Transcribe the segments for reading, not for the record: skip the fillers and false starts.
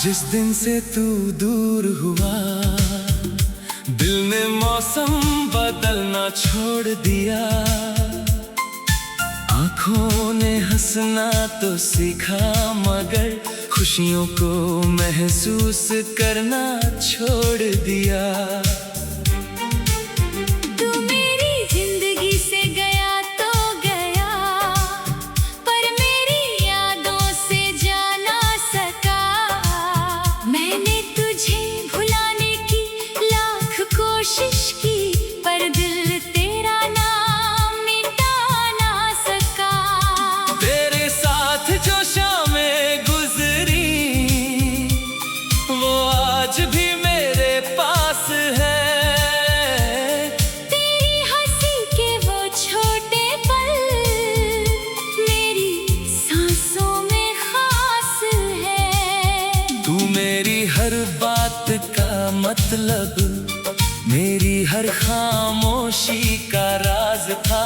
जिस दिन से तू दूर हुआ, दिल ने मौसम बदलना छोड़ दिया। आंखों ने हंसना तो सीखा, मगर खुशियों को महसूस करना छोड़ दिया। हर बात का मतलब, मेरी हर खामोशी का राज था।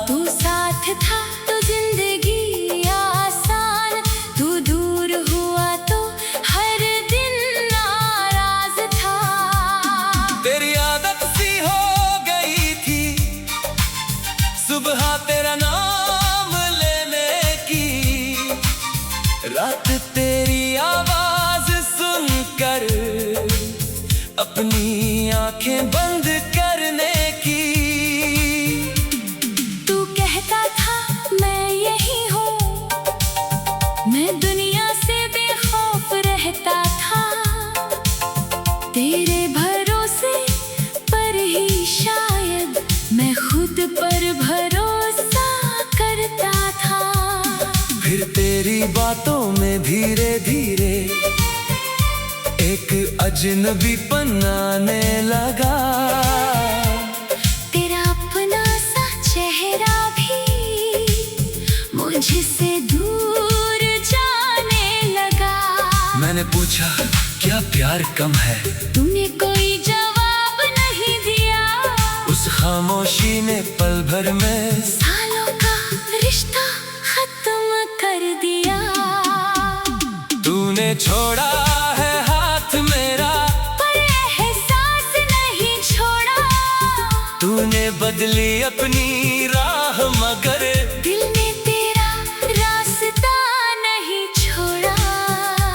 तू साथ था तो जिंदगी आसान, तू दूर हुआ तो हर दिन नाराज था। तेरी आदत सी हो गई थी सुबह तेरा नाम लेने की, रात तेरी आवाज सुनकर अपनी आंखें बंद करने की। तू कहता था मैं यही हूँ, मैं दुनिया से बेखौफ रहता था। तेरे भरोसे पर ही शायद मैं खुद पर भरोसा करता था। फिर तेरी बातों में धीरे धीरे एक अजनबीपन आने लगा। तेरा अपना सा चेहरा भी मुझसे दूर जाने लगा। मैंने पूछा क्या प्यार कम है, तूने कोई जवाब नहीं दिया। उस खामोशी ने पल भर में सालों का रिश्ता खत्म कर दिया। तूने छोड़ा है हाथ मेरा, पर एहसास नहीं छोड़ा। तूने बदली अपनी राह, मगर दिल ने तेरा रास्ता नहीं छोड़ा।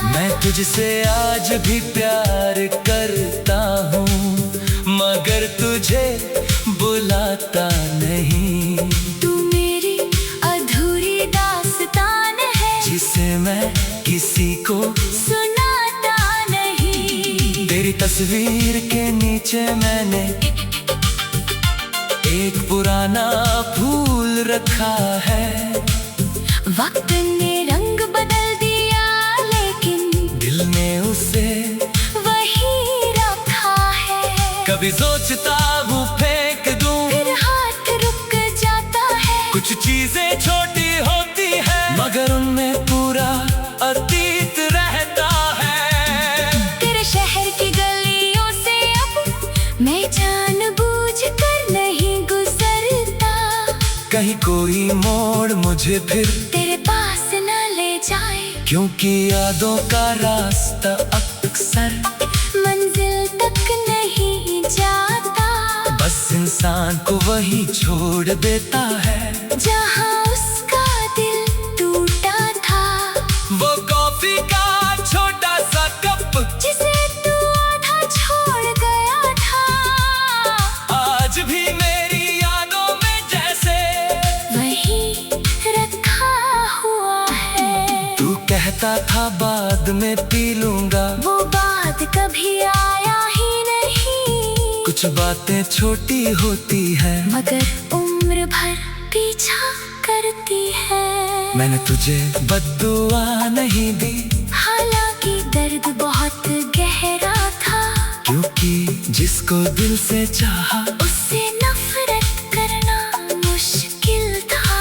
मैं तुझसे आज भी प्यार करता हूँ, मगर तुझे बुलाता नहीं। तू मेरी अधूरी दास्तान है, जिसे मैं किसी को सुनाता नहीं। तेरी तस्वीर के नीचे मैंने एक पुराना फूल रखा है। वक्त ने रंग बदल दिया, लेकिन दिल ने उसे वही रखा है। कभी सोचता हूँ फेंक दूं, फिर हाथ रुक जाता है। कुछ चीजें छोटी होती है, मगर उनमें पूरा अतीत रहता है। तेरे शहर की गलियों से अब मैं जानबूझकर नहीं गुजरता। कहीं कोई मोड़ मुझे फिर तेरे पास न ले जाए, क्योंकि यादों का रास्ता अक्सर मंजिल तक नहीं जाता। बस इंसान को वही छोड़ देता है जहाँ उसका दिल टूटा था। वो कॉफी का छोटा सा कप, जिसे तू आधा छोड़ गया था, आज भी मेरी यादों में जैसे वही रखा हुआ है। तू कहता था बाद में पी लूंगा, वो बात कभी आया ही नहीं। कुछ बातें छोटी होती है, मगर उम्र भर पीछा करती है। मैंने तुझे बद्दुआ नहीं दी, हालांकि दर्द बहुत गहरा था। क्योंकि जिसको दिल से चाहा उससे नफरत करना मुश्किल था।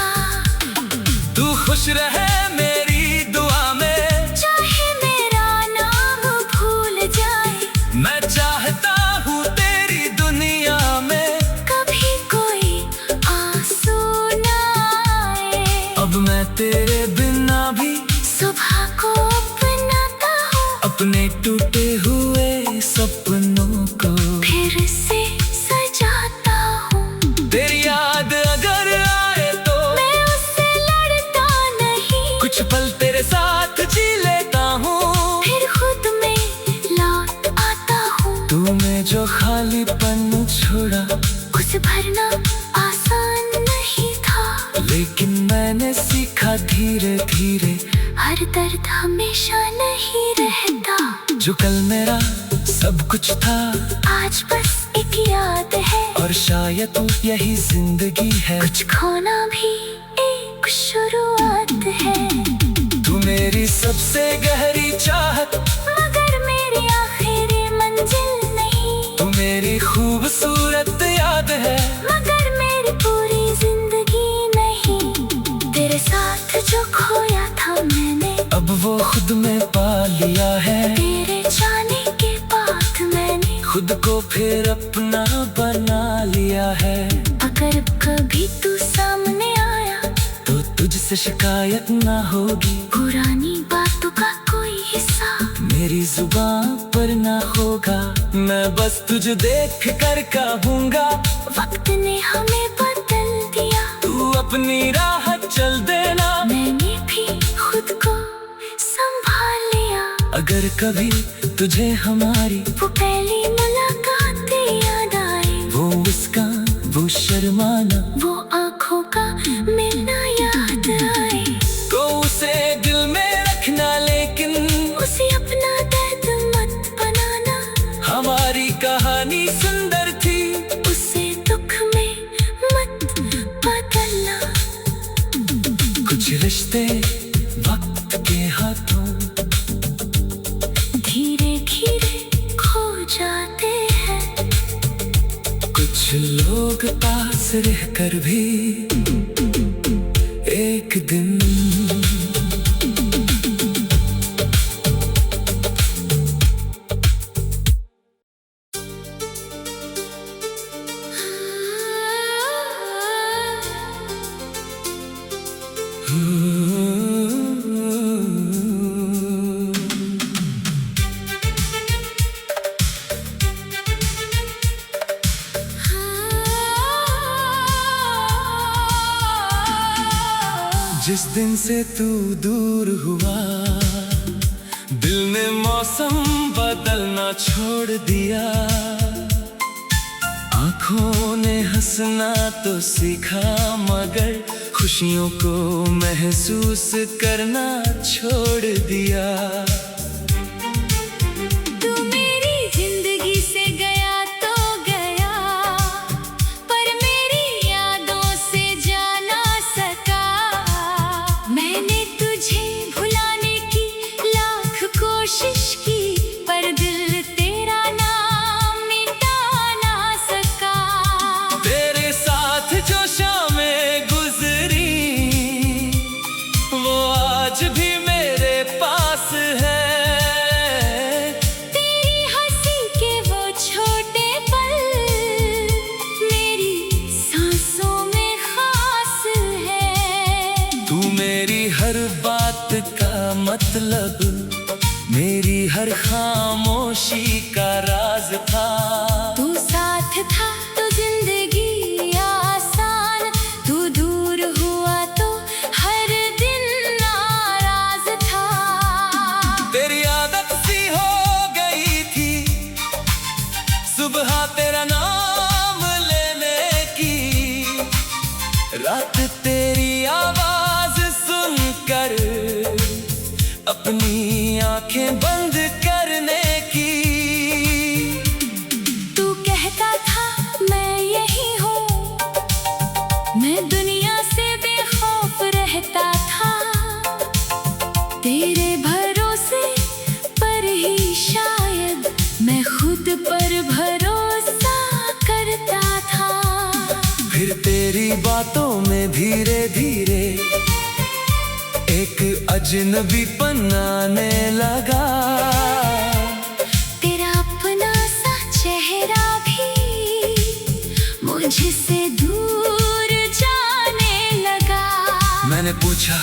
तू खुश रहे मेरी दुआ में, चाहे मेरा नाम भूल जाए। मैं चाहता हूँ तेरी दुनिया में कभी कोई आंसू ना आए। अब मैं तेरे बिना भी सुबह को अपनाता हूँ, अपने लेकिन मैंने सीखा धीरे धीरे, हर दर्द हमेशा नहीं रहता। जो कल मेरा सब कुछ था आज बस एक याद है, और शायद यही जिंदगी है। कुछ खोना भी एक शुरुआत है। तू मेरी सबसे गहरी चाहत, मगर मेरी आखिरी मंजिल नहीं। तू मेरी खूबसूरत याद है, मगर मेरी पूरी जिंदगी नहीं। तेरे साथ जो खोया था मैंने, अब वो खुद में पा लिया है। तेरे जाने के बाद मैंने खुद को फिर अपना बना लिया है। अगर कभी तू सामने आया तो तुझसे शिकायत ना होगी, पुरानी बातों का कोई हिस्सा मेरी जुबान पर ना होगा। मैं बस तुझे देख कर कहूँगा, वक्त ने हमें बदल दिया। तू अपनी राह चल देना, मैंने भी खुद को संभाल लिया। अगर कभी तुझे हमारी वो पहली मुलाकात याद आए, वो मुस्कान, वो शर्माना, वो आँखों का मिलना याद आए, तो उसे दिल में रखना, लेकिन उसे अपना दर्द मत बनाना। हमारी कहानी सुंदर थी, उसे दुख में मत बदलना। कुछ रिश्ते वक्त के हाथों धीरे धीरे खो जाते हैं, कुछ लोग पास रहकर भी एक दिन जिस दिन से तू दूर हुआ, दिल ने मौसम बदलना छोड़ दिया। आँखों ने हंसना तो सीखा, मगर खुशियों को महसूस करना छोड़ दिया। तू मेरी जिंदगी से गया तो गया, पर मेरी यादों से जा ना सका। मैंने तुझे भुलाने की लाख कोशिश की, पर दिल तेरा नाम मिटा ना सका। तेरे साथ जो शामें गुजरी, वो आज भी मेरे पास है। तेरी हंसी के वो छोटे पल मेरी सांसों में खास है। तू मेरी हर बात का मतलब, मेरी हर खामोशी का राज था। तू साथ था तो जिंदगी आसान, तू दूर हुआ तो हर दिन नाराज था। तेरी आदत सी हो गई थी सुबह तेरा नाम लेने की, रात तेरी आवाज सुनकर अपनी आंखें बंद करने की। तू कहता था मैं यही हूँ, मैं दुनिया से बेखौफ रहता था। तेरे भरोसे पर ही शायद मैं खुद पर भरोसा करता था। फिर तेरी बातों में धीरे धीरे एक अजनबीपन आने लगा। तेरा अपना सा चेहरा भी मुझसे दूर जाने लगा। मैंने पूछा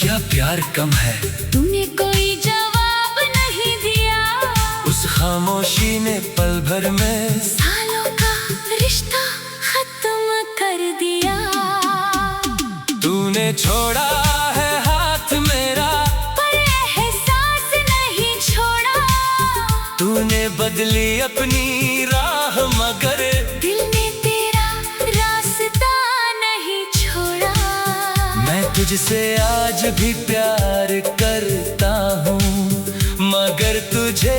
क्या प्यार कम है, तूने कोई जवाब नहीं दिया। उस खामोशी ने पल भर में सालों का रिश्ता खत्म कर दिया। तूने छोड़ा है हाथ मेरा, पर एहसास नहीं छोड़ा। तूने बदली अपनी राह, मगर दिल ने तेरा रास्ता नहीं छोड़ा। तुझसे आज भी प्यार करता हूँ, मगर तुझे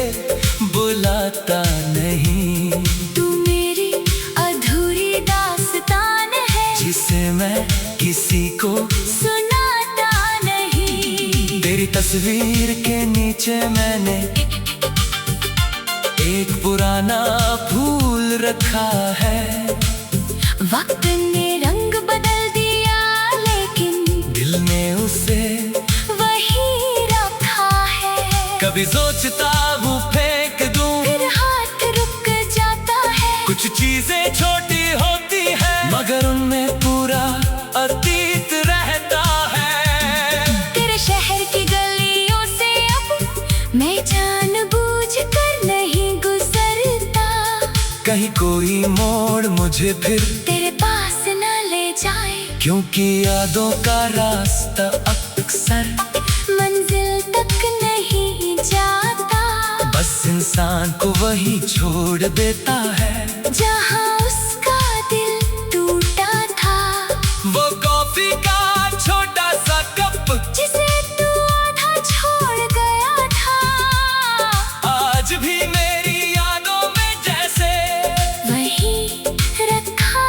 बुलाता नहीं। तू मेरी अधूरी दास्तान है, जिसे मैं किसी को सुनाता नहीं। तेरी तस्वीर के नीचे मैंने एक पुराना फूल रखा है। वक्त ने रंग बदल दिया, लेकिन दिल ने उसे वही रखा है। कभी सोचता हूँ फेंक दूं, फिर हाथ रुक जाता है। कुछ चीजें छोटी होती है, मगर उनमें पूरा अतीत रहता है। तेरे शहर की गलियों से अब मैं जानबूझकर नहीं गुजरता। कहीं कोई मोड़ मुझे फिर तेरे पास न ले जाए, क्योंकि यादों का रास्ता अक्सर मंजिल तक नहीं जाता। बस इंसान को वही छोड़ देता है जहाँ उसका दिल टूटा था। वो कॉफी का छोटा सा कप, जिसे तू आधा छोड़ गया था, आज भी मेरी यादों में जैसे वही रखा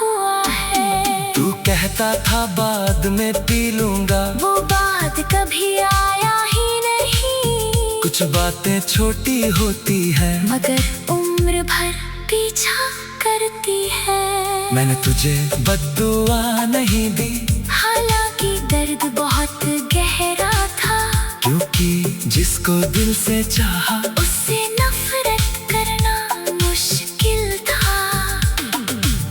हुआ है। तू कहता था बाद में पी लूंगा, वो बात कभी आया ही नहीं। कुछ बातें छोटी होती है, मगर उम्र भर पीछा करती है। मैंने तुझे बद्दुआ नहीं दी, हालांकि दर्द बहुत गहरा था। क्योंकि जिसको दिल से चाहा उससे नफरत करना मुश्किल था।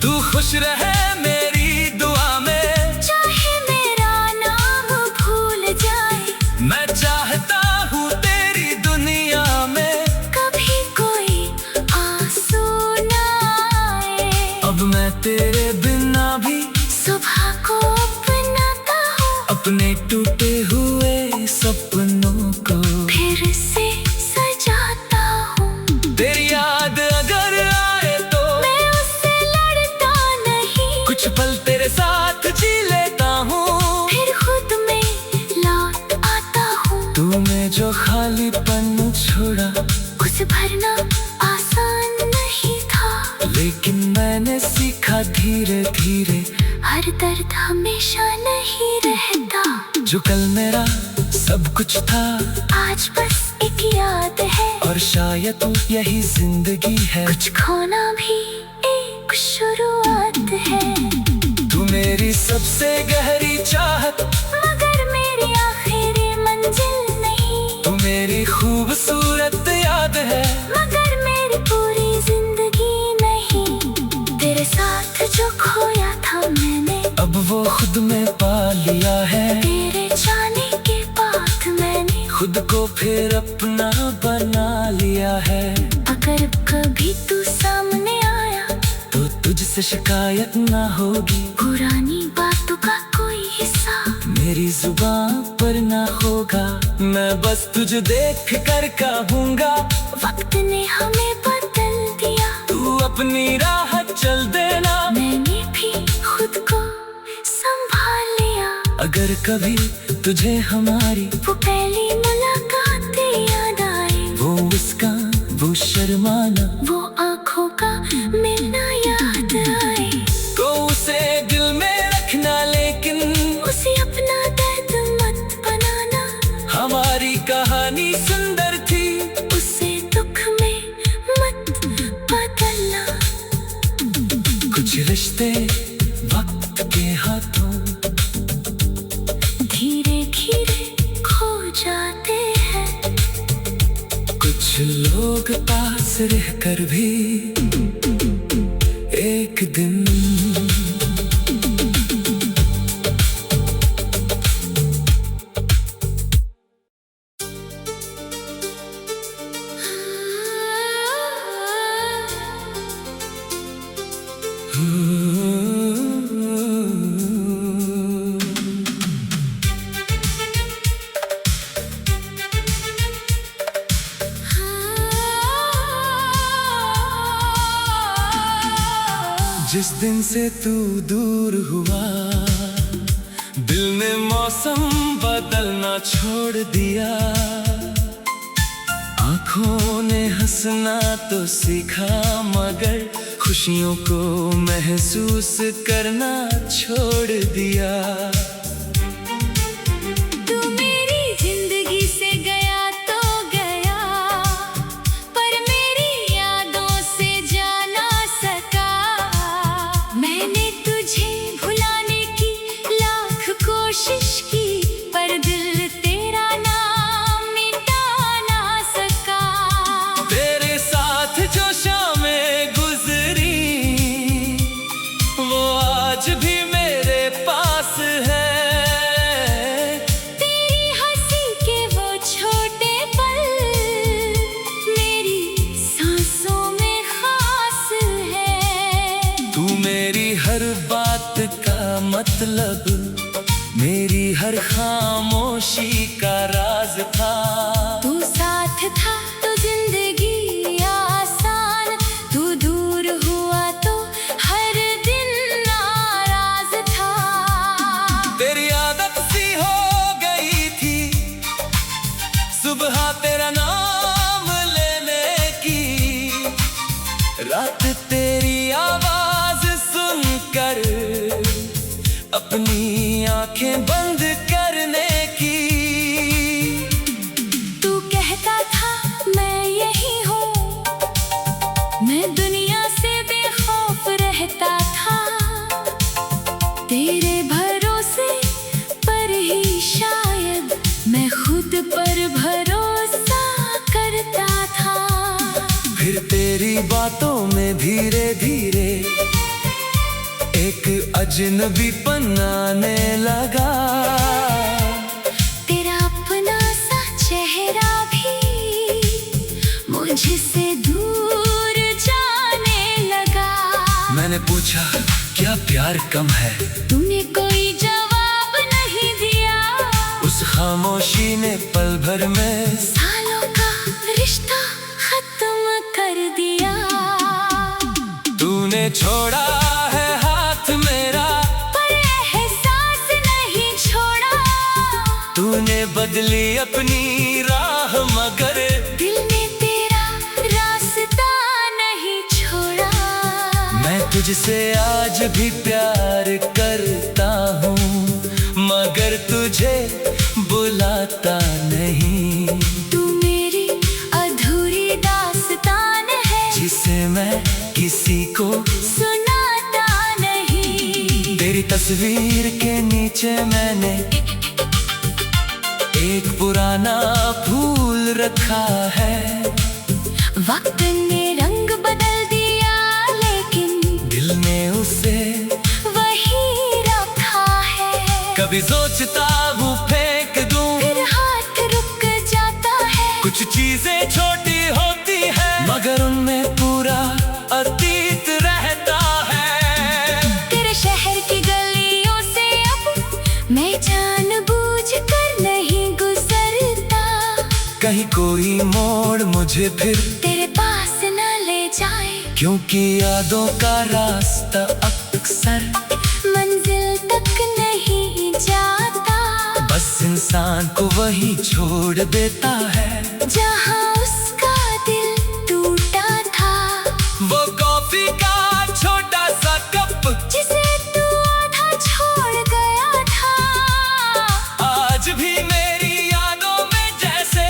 तू खुश रहे मेरी दुआ में, चाहे मेरा नाम भूल जाए। मैं चाहता हूँ तेरी दुनिया में कभी कोई आंसू ना आए। अब मैं तेरे बिना भी सुबह को अपनाता हूँ, अपने टूटे हुए सपनों को फिर से सजाता हूँ। तेरी याद अगर आए तो मैं उससे लड़ता नहीं, कुछ पल तेरे साथ जी लेता हूँ, फिर खुद में लौट आता हूँ। तू में जो खालीपन छोड़ा उस भरना आसान नहीं था, लेकिन मैंने सीखा धीरे धीरे। हर दर्द हमेशा नहीं रहता। जो कल मेरा सब कुछ था, आज बस एक याद है, और शायद यही जिंदगी है। कुछ खोना भी एक शुरुआत है। तू मेरी सबसे गहरी चाहत, मगर मेरी आखिरी मंजिल नहीं। तू मेरी खूबसूरत याद है, मगर मेरी पूरी जिंदगी नहीं। तेरे साथ जो खोया था मैंने, अब वो खुद में पा लिया है। तेरे जाने के बाद मैंने खुद को फिर अपना बना लिया है। अगर कभी तू सामने आया, तो तुझसे शिकायत ना होगी, पुरानी बातों का कोई हिस्सा मेरी जुबान पर ना होगा। मैं बस तुझे देख कर कहूँगा, वक्त ने हमें बदल दिया। तू अपनी राह चल देना, मैंने भी खुद को संभाल लिया। अगर कभी तुझे हमारी वो पहली मुलाकात याद आए, वो मुस्कान, वो शर्माना, वो आंखों का मिलना याद आए, तो उसे दिल में रखना, लेकिन उसे अपना दर्द मत बनाना। हमारी कहानी सुंदर थी, उसे दुख में मत बदलना। कुछ रिश्ते वक्त के हाथों धीरे धीरे खो जाते हैं, कुछ लोग पास रहकर भी एक दिन जिस दिन से तू दूर हुआ, दिल ने मौसम बदलना छोड़ दिया। आंखों ने हंसना तो सीखा, मगर खुशियों को महसूस करना छोड़ दिया। तू मेरी जिंदगी से गया तो गया, पर मेरी यादों से जा ना सका। मैंने तुझे भुलाने की लाख कोशिश की, पर दिल तेरा नाम मिटा ना सका। तेरे साथ जो शामें गुजरी, वो आज भी मेरे पास है। तेरी हंसी के वो छोटे पल मेरी सांसों में खास है। तू मेरी हर बात का मतलब, मेरी हर खामोशी का राज था। तू साथ था तो जिंदगी आसान, तू दूर हुआ तो हर दिन नाराज था। तेरी आदत सी हो गई थी सुबह तेरा नाम लेने की, रात तेरी आवाज सुनकर अपनी आंखें बंद करने की। तू कहता था मैं यही हूँ, मैं दुनिया से बेखौफ रहता था। तेरे भरोसे पर ही शायद मैं खुद पर भरोसा करता था। फिर तेरी बातों में धीरे धीरे एक अजनबीपन आने लगा। तेरा अपना सा चेहरा भी मुझसे दूर जाने लगा। मैंने पूछा क्या प्यार कम है, तूने कोई जवाब नहीं दिया। उस खामोशी ने पल भर में सालों का रिश्ता खत्म कर दिया। तूने छोड़ा है हाथ मेरा, पर एहसास नहीं छोड़ा। तूने बदली अपनी राह, मगर दिल ने तेरा रास्ता नहीं छोड़ा। मैं तुझसे आज भी प्यार करता हूँ, मगर तुझे बुलाता नहीं। तू मेरी अधूरी दास्तान है, जिसे मैं किसी को सुनाता नहीं। तेरी तस्वीर के नीचे मैंने एक पुराना फूल रखा है। वक्त ने रंग बदल दिया, लेकिन दिल ने उसे वही रखा है। कभी सोचता हूँ फेंक दूं, फिर हाथ रुक जाता है। कुछ चीजें छोटी होती है, मगर उनमें पूरा अतीत रहता है। तेरे शहर की गलियों से अब मैं जानबूझकर नहीं गुजरता। कहीं कोई मोड़ मुझे फिर तेरे पास न ले जाए, क्योंकि यादों का रास्ता अक्सर मंजिल तक नहीं जाता। बस इंसान को वही छोड़ देता है जहाँ उसका दिल टूटा था। वो कॉफी का छोटा सा कप, जिसे तू आधा छोड़ गया था, आज भी मेरी यादों में जैसे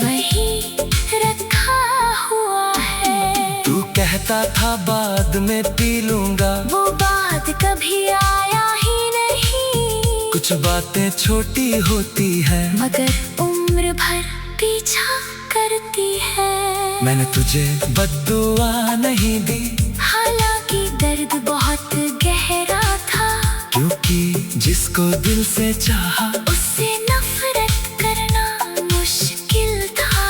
वही रखा हुआ है। तू कहता था बाद में पी लूंगा, वो बात कभी आया ही नहीं। कुछ बातें छोटी होती है, मगर उम्र भर पीछा करती है। मैंने तुझे बद्दुआ नहीं दी, हालांकि दर्द बहुत गहरा था। क्योंकि जिसको दिल से चाहा उससे नफरत करना मुश्किल था।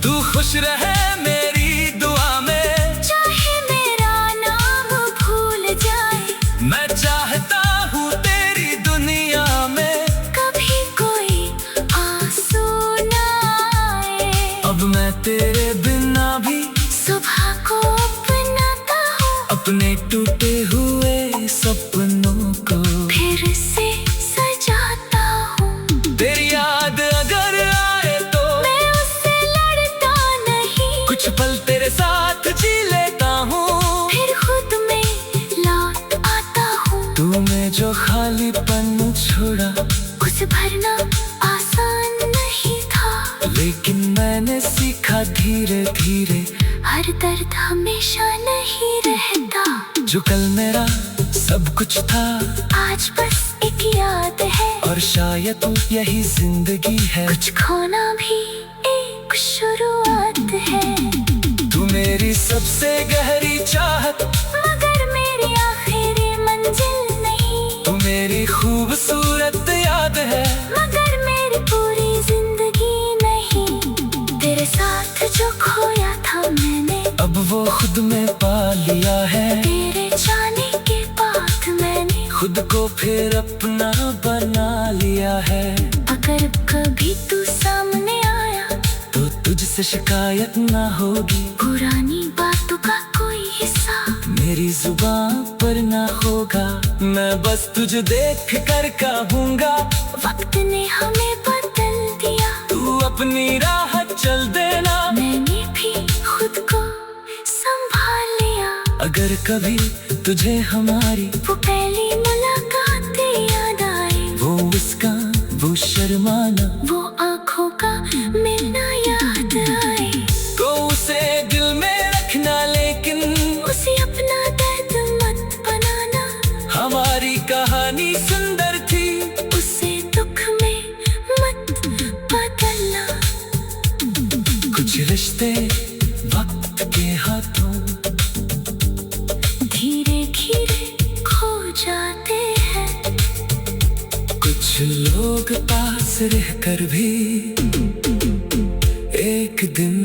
तू खुश रहे मेरी दुआ में, चाहे मेरा नाम भूल जाए। मैं चाहता हूँ तेरी दुनिया में कभी कोई आंसू ना आए। अब मैं तेरे बिना भी सुबह को अपनाता हूँ, अपने टूटे हुए सपनों को फिर से सजा में जो खालीपन छोड़ा उसे भरना आसान नहीं था, लेकिन मैंने सीखा धीरे धीरे, हर दर्द हमेशा नहीं रहता। जो कल मेरा सब कुछ था आज बस एक याद है, और शायद यही जिंदगी है। कुछ खोना भी एक शुरुआत है। तू मेरी सबसे गहरी चाहत, मगर मेरी आखिरी मंजिल नहीं। तू मेरी खूबसूरत याद है, मगर मेरी पूरी जिंदगी नहीं। तेरे साथ जो खोया था मैंने, अब वो खुद में पा लिया है। तेरे जाने के बाद मैंने खुद को फिर अपना बना लिया है। अगर कभी तू सामने आया तो तुझसे शिकायत ना होगी, पुरानी बातों का कोई हिस्सा मेरी जुबान पर ना होगा। मैं बस तुझे देख कर कहूँगा, वक्त ने हमें बदल दिया। तू अपनी राह चल देना, मैंने भी खुद को संभाल लिया। अगर कभी तुझे हमारी वो पहली मुलाकात याद आए, वो मुस्कान, वो शर्माना, वो आँखों का मिलना याद आए, तो उसे दिल में रखना, लेकिन उसे अपना दर्द मत बनाना। हमारी कहानी सुंदर थी, उसे दुख में मत बदलना। कुछ रिश्ते वक्त के हाथों धीरे धीरे खो जाते हैं, कुछ लोग पास रहकर भी एक दिन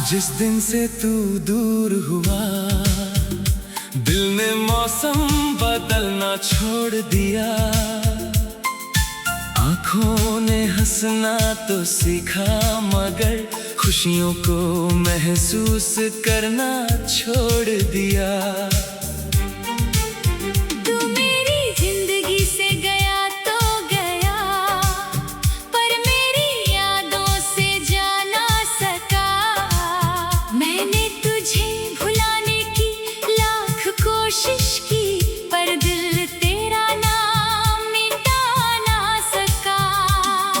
जिस दिन से तू दूर हुआ, दिल ने मौसम बदलना छोड़ दिया। आंखों ने हंसना तो सीखा, मगर खुशियों को महसूस करना छोड़ दिया। तू मेरी जिंदगी से गया तो गया, पर मेरी यादों से जा ना सका। मैंने तुझे भुलाने की लाख कोशिश की, पर दिल तेरा नाम मिटा ना सका।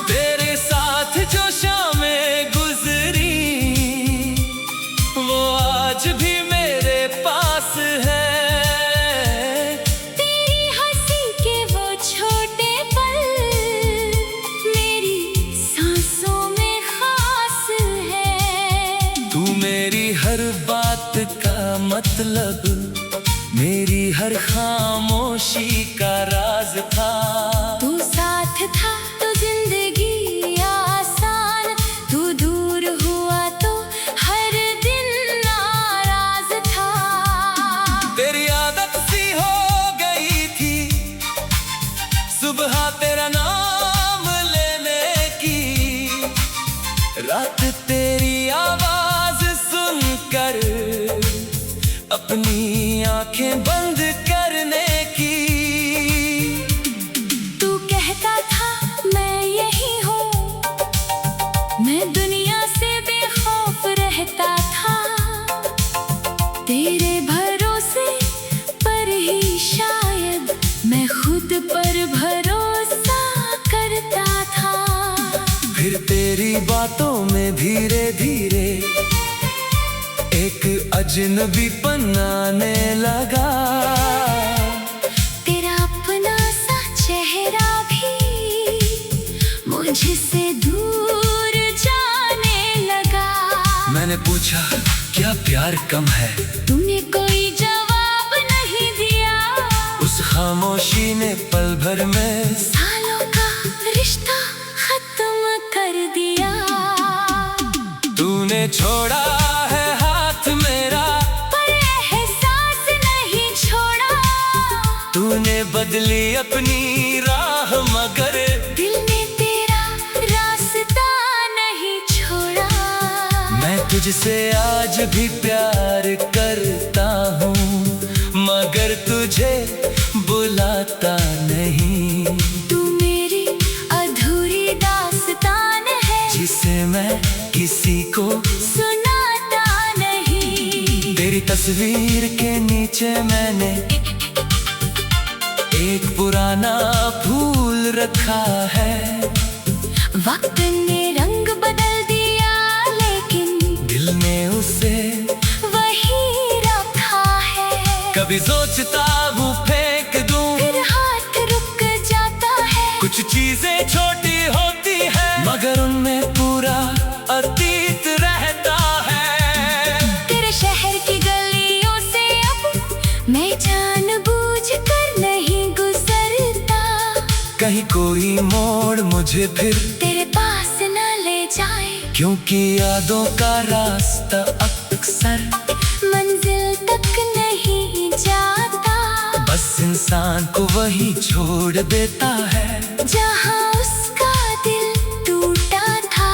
तेरे साथ जो शामें गुजरी, वो आज भी मेरे पास है। तेरी हंसी के वो छोटे पल मेरी सांसों में खास है। तू मेरी हर बात का मतलब, मेरी हर खामोशी का राज था। तू साथ था तो जिंदगी आसान, तू दूर हुआ तो हर दिन नाराज था। तेरी आदत सी हो गई थी सुबह तेरा नाम लेने की, रात तेरी आवाज सुनकर अपनी आंखें बंद करने की। तू कहता था मैं यही हूँ, मैं दुनिया से बेखौफ रहता था। तेरे भरोसे पर ही शायद मैं खुद पर भरोसा करता था। फिर तेरी बातों में धीरे धीरे एक अजनबीपन आने लगा। तेरा अपना सा चेहरा भी मुझसे दूर जाने लगा। मैंने पूछा क्या प्यार कम है, तूने कोई जवाब नहीं दिया। उस खामोशी ने पल भर में सालों का रिश्ता खत्म कर दिया। तूने छोड़ा है हाथ मेरा, पर एहसास नहीं छोड़ा। तूने बदली अपनी तुझसे आज भी प्यार करता हूँ, मगर तुझे बुलाता नहीं। तू मेरी अधूरी दास्तान है, जिसे मैं किसी को सुनाता नहीं। तेरी तस्वीर के नीचे मैंने एक पुराना फूल रखा है। वक्त ने रंग बदल दिया, लेकिन दिल ने उसे वही रखा है। कभी सोचता हूँ फेंक दूँ, फिर हाथ रुक जाता है। कुछ चीजें छोटी होती है, मगर उनमें पूरा अतीत रहता है। तेरे शहर की गलियों से अब मैं जानबूझकर नहीं गुजरता। कहीं कोई मोड़ मुझे फिर तेरे पास न ले जाए, क्योंकि यादों का रास्ता अक्सर मंजिल तक नहीं जाता। बस इंसान को वही छोड़ देता है जहाँ उसका दिल टूटा था।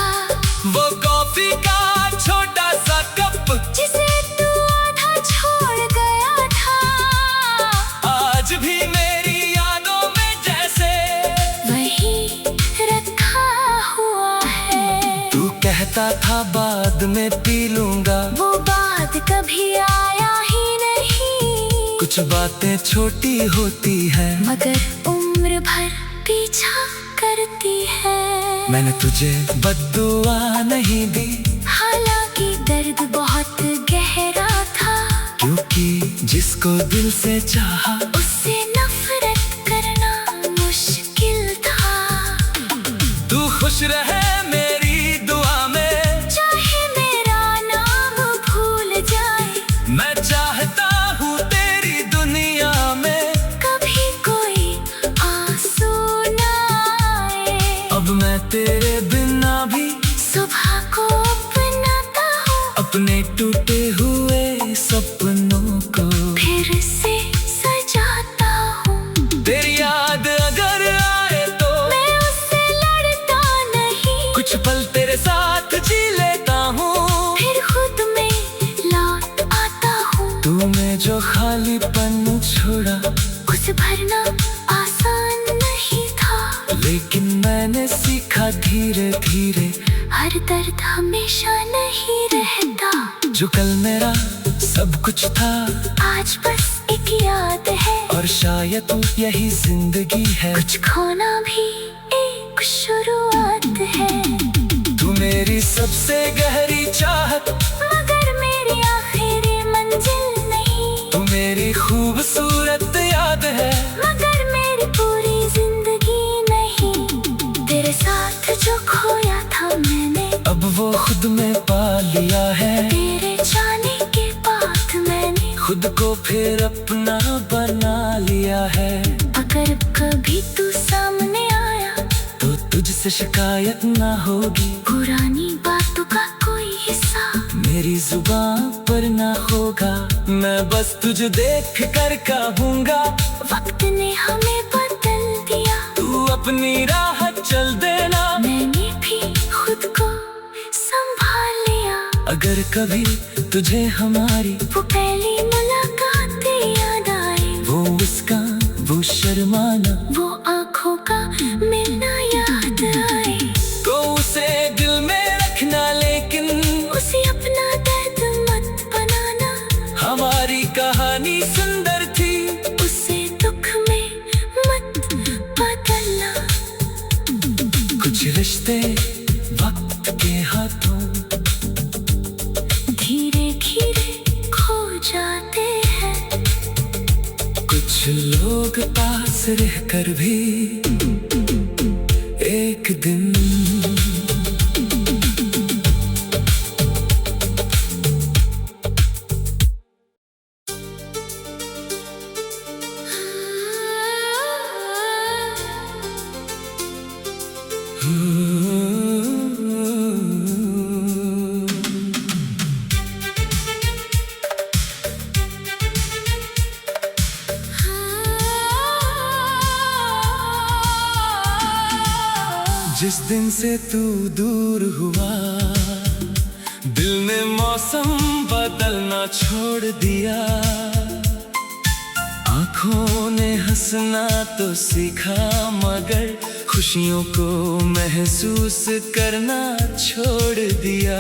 वो कॉफी का छोटा सा कप, जिसे तू आधा छोड़ गया था, आज भी मेरी यादों में जैसे वही रखा हुआ है। तू कहता था बाद में पी लूंगा, वो बात कभी आया ही नहीं। कुछ बातें छोटी होती है, मगर उम्र भर पीछा करती है। मैंने तुझे बद्दुआ नहीं दी, हालांकि दर्द बहुत गहरा था। क्योंकि जिसको दिल से चाहा उससे नफरत करना मुश्किल था। तू खुश रहे मेरी दुआ में, चाहे मेरा नाम भूल जाए। मैं चाहता हूँ तेरी दुनिया में कभी कोई आंसू न आए। अब मैं तेरे बिना भी सुबह को अपनाता हूँ, अपने टूटे हुए सपनों को फिर से सजाता हूँ। तेरी याद अगर आए तो मैं उससे लड़ता नहीं, कुछ पल तेरे साथ जी लेता हूँ। फिर खुद में लौट आता हूँ। तूने जो खालीपन छोड़ा उसे भरना आसान नहीं था, लेकिन मैंने सीखा धीरे धीरे, हर दर्द हमेशा नहीं रहता। जो कल मेरा सब कुछ था आज बस एक याद है, और शायद यही जिंदगी है। कुछ खोना भी एक शुरुआत है। तू मेरी सबसे गहरी चाहत, मगर मेरी आखिरी मंजिल नहीं। तू मेरी खूबसूरत याद है, मगर मेरी पूरी जिंदगी नहीं। तेरे साथ जो खोया था मैंने, अब वो खुद में पा लिया है। तेरे जाने के बाद मैंने खुद को फिर अपना बना लिया है। अगर कभी तू सामने आया तो तुझसे शिकायत ना होगी, पुरानी बातों का कोई हिस्सा मेरी जुबान पर ना होगा। मैं बस तुझे देख कर कहूँगा, वक्त ने हमें बदल दिया। तू अपनी राह चल देना, मैंने भी खुद को संभाल लिया। अगर कभी तुझे हमारी वो पहली मुलाकात याद आए, वो उसका वो शर्माना, वो आंखों का मिलना याद आए, तो उसे दिल में रखना, लेकिन उसे अपना दर्द मत बनाना। हमारी कहानी सुंदर थी, उसे दुख में मत बदलना। कुछ रिश्ते वक्त के हाथों धीरे धीरे खो जाते हैं, कुछ लोग पास रहकर भी एक दिन जिस दिन से तू दूर हुआ, दिल ने मौसम बदलना छोड़ दिया। आँखों ने हंसना तो सीखा, मगर खुशियों को महसूस करना छोड़ दिया।